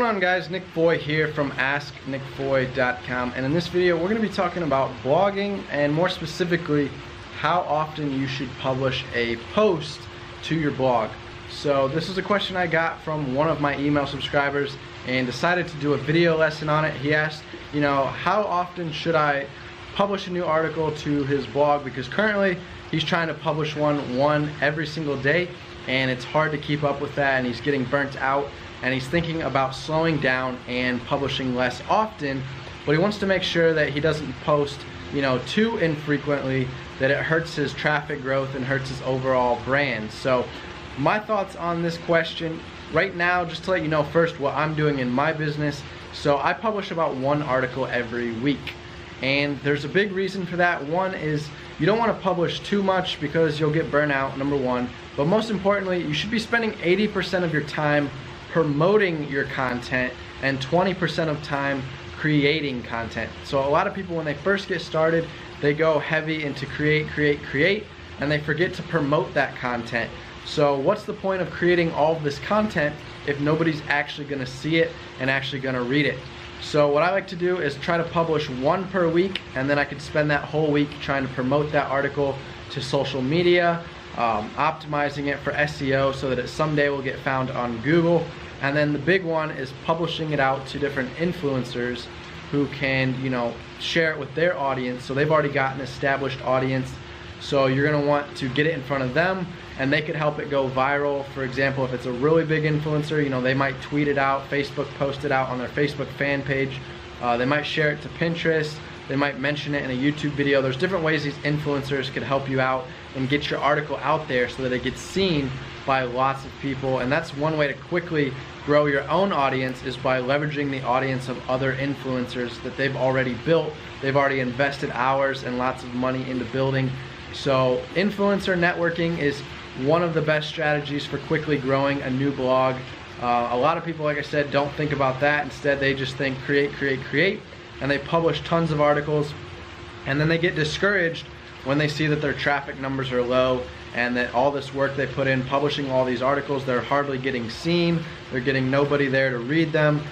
going on, guys? Nick Foy here from AskNickFoy.com, and in this video we're going to be talking about blogging, and more specifically how often you should publish a post to your blog. So this is a question I got from one of my email subscribers and decided to do a video lesson on it. He asked, how often should I publish a new article to his blog, because currently he's trying to publish one every single day, and it's hard to keep up with that, and he's getting burnt out, and he's thinking about slowing down and publishing less often, but he wants to make sure that he doesn't post too infrequently, that it hurts his traffic growth and hurts his overall brand. So my thoughts on this question right now, just to let you know first what I'm doing in my business. So I publish about one article every week, and there's a big reason for that. One is you don't want to publish too much because you'll get burnout, number one, but most importantly, you should be spending 80% of your time promoting your content and 20% of time creating content. So a lot of people, when they first get started, they go heavy into create, and they forget to promote that content. So what's the point of creating all of this content if nobody's actually going to see it and actually going to read it? So what I like to do is try to publish one per week, and then I could spend that whole week trying to promote that article to social media, optimizing it for SEO so that it someday will get found on Google. And then the big one is publishing it out to different influencers who can, share it with their audience. So they've already got an established audience. So you're gonna want to get it in front of them, and they could help it go viral. For example, if it's a really big influencer, they might tweet it out, Facebook post it out on their Facebook fan page. They might share it to Pinterest. They might mention it in a YouTube video. There's different ways these influencers could help you out and get your article out there so that it gets seen by lots of people. And that's one way to quickly grow your own audience, is by leveraging the audience of other influencers that they've already built. They've already invested hours and lots of money into building. So influencer networking is one of the best strategies for quickly growing a new blog. A lot of people, like I said, don't think about that. Instead, they just think create, and they publish tons of articles, and then they get discouraged when they see that their traffic numbers are low and that all this work they put in publishing all these articles, they're hardly getting seen. They're getting nobody there to read them.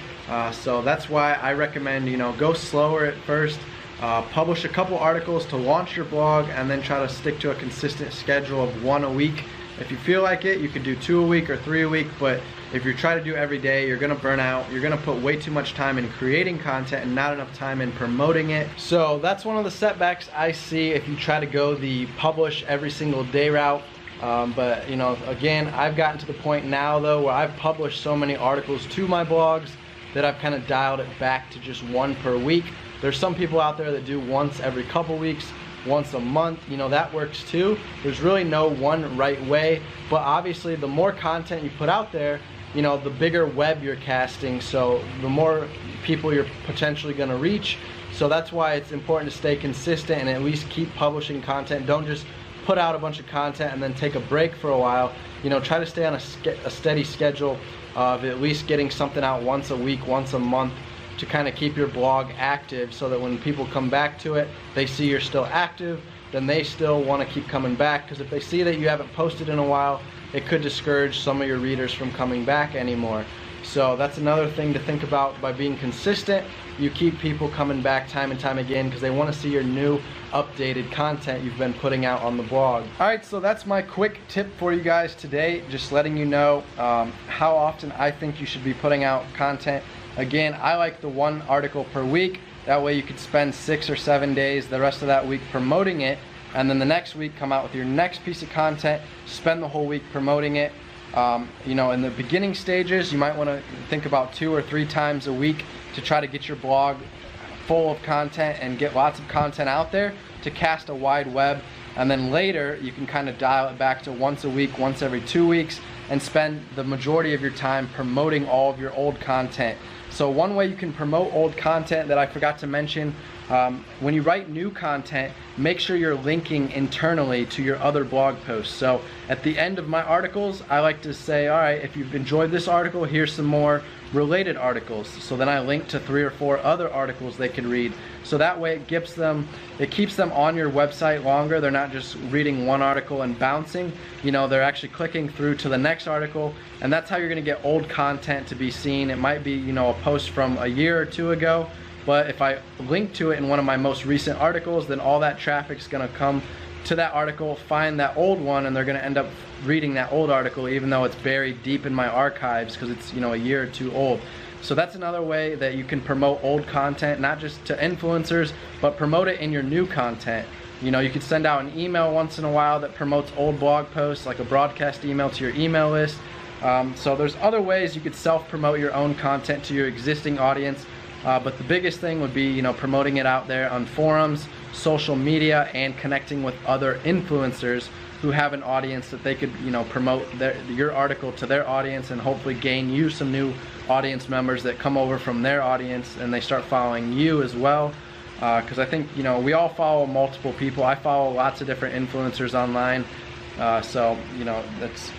So that's why I recommend, go slower at first. Publish a couple articles to launch your blog, and then try to stick to a consistent schedule of one a week. If you feel like it, you could do 2 a week or 3 a week, but if you try to do every day, you're gonna burn out. You're gonna put way too much time in creating content and not enough time in promoting it. So that's one of the setbacks I see if you try to go the publish every single day route. But again, I've gotten to the point now though where I've published so many articles to my blogs that I've kind of dialed it back to just one per week. There's some people out there that do once every couple weeks, once a month, that works too. There's really no one right way, but obviously the more content you put out there, the bigger web you're casting, so the more people you're potentially gonna reach. So that's why it's important to stay consistent and at least keep publishing content. Don't just put out a bunch of content and then take a break for a while. Try to stay on a steady schedule of at least getting something out once a week, once a month, to kind of keep your blog active, so that when people come back to it, they see you're still active, then they still want to keep coming back, because if they see that you haven't posted in a while, it could discourage some of your readers from coming back anymore. So that's another thing to think about. By being consistent, you keep people coming back time and time again, because they want to see your new updated content you've been putting out on the blog. Alright, so that's my quick tip for you guys today, just letting you know how often I think you should be putting out content. Again, I like the one article per week. That way you could spend 6 or 7 days, the rest of that week, promoting it, and then the next week come out with your next piece of content, spend the whole week promoting it. In the beginning stages, you might want to think about 2 or 3 times a week to try to get your blog full of content and get lots of content out there to cast a wide web. And then later you can kind of dial it back to once a week, once every 2 weeks, and spend the majority of your time promoting all of your old content. So one way you can promote old content that I forgot to mention When you write new content, make sure you're linking internally to your other blog posts. So at the end of my articles, I like to say, all right, if you've enjoyed this article, here's some more related articles. So then I link to 3 or 4 other articles they can read. So that way it keeps them on your website longer. They're not just reading one article and bouncing. They're actually clicking through to the next article, and that's how you're gonna get old content to be seen. It might be, a post from a year or 2 ago, but if I link to it in one of my most recent articles, then all that traffic's gonna come to that article, find that old one, and they're gonna end up reading that old article even though it's buried deep in my archives because it's a year or 2 old. So that's another way that you can promote old content, not just to influencers, but promote it in your new content. You could send out an email once in a while that promotes old blog posts, like a broadcast email to your email list. So there's other ways you could self-promote your own content to your existing audience. But the biggest thing would be, promoting it out there on forums, social media, and connecting with other influencers who have an audience that they could, promote your article to their audience and hopefully gain you some new audience members that come over from their audience and they start following you as well. Because I think, we all follow multiple people. I follow lots of different influencers online. So, that's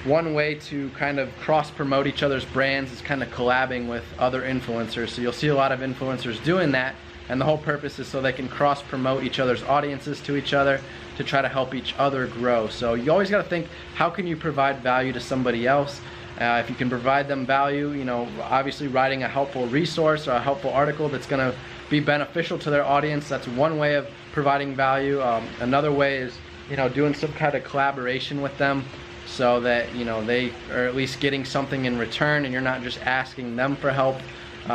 one way to kind of cross-promote each other's brands is kind of collabing with other influencers. So you'll see a lot of influencers doing that, and the whole purpose is so they can cross-promote each other's audiences to each other to try to help each other grow. So you always got to think, how can you provide value to somebody else? If you can provide them value, obviously writing a helpful resource or a helpful article that's going to be beneficial to their audience, that's one way of providing value. Another way is, doing some kind of collaboration with them, so that they are at least getting something in return and you're not just asking them for help.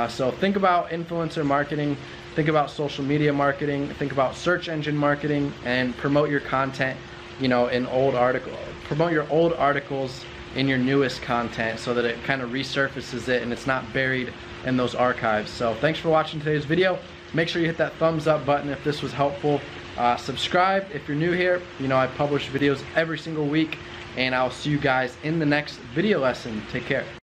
So think about influencer marketing, think about social media marketing, think about search engine marketing, and promote your content in old articles. Promote your old articles in your newest content so that it kind of resurfaces it and it's not buried in those archives. So thanks for watching today's video. Make sure you hit that thumbs up button if this was helpful. Subscribe if you're new here. I publish videos every single week, and I'll see you guys in the next video lesson. Take care.